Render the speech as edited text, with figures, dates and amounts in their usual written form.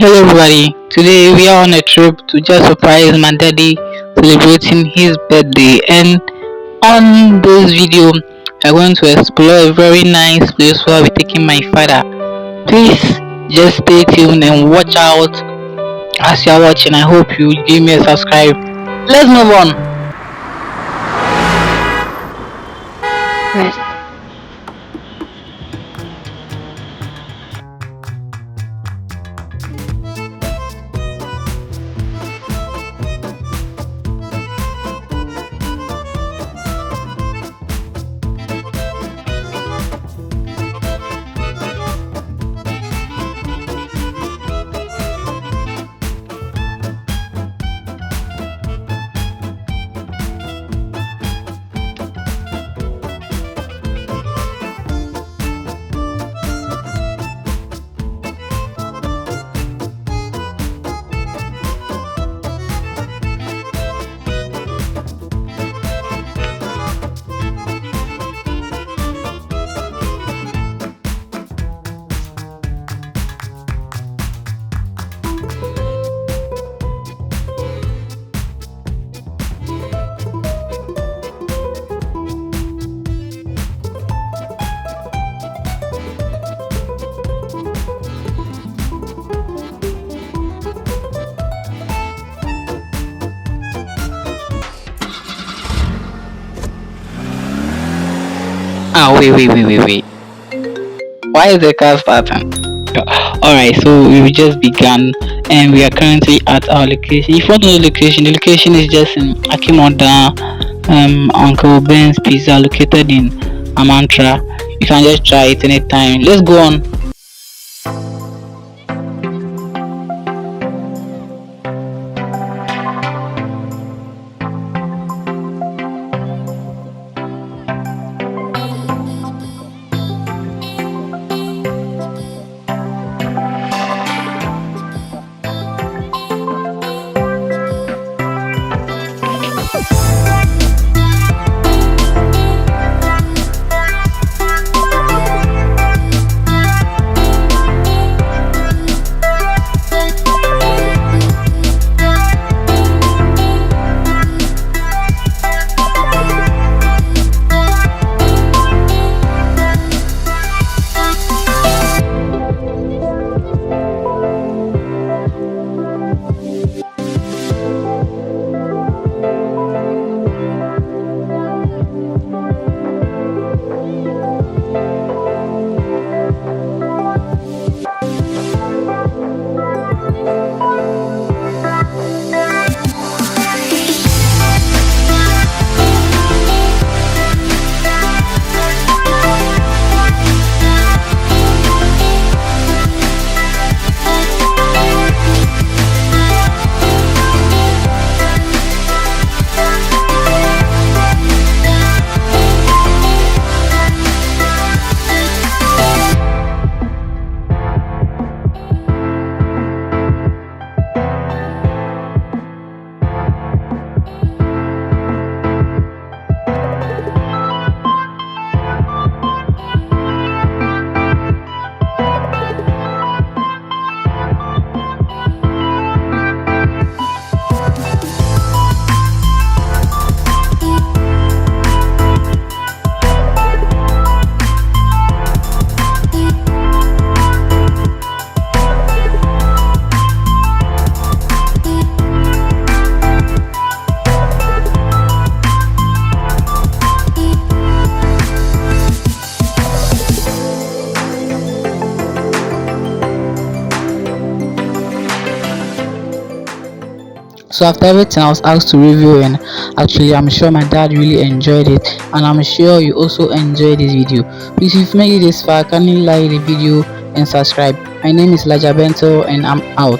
Hello everybody, today we are on a trip to just surprise my daddy celebrating his birthday, and on this video we're going to explore a very nice place where we're taking my father. Please just stay tuned and watch out. As you're watching, I hope you give me a subscribe. Let's move on. Right. Wait. Why is the car starting? Alright, so we just began and we are currently at our location. If you want to know the location is just in Akimoda, Uncle Ben's Pizza located in Amantra. You can just try it anytime. Let's go on. So after everything, I was asked to review, and actually, I'm sure my dad really enjoyed it, and I'm sure you also enjoyed this video. Please, if you've made it this far, kindly like the video and subscribe. My name is Bentil, and I'm out.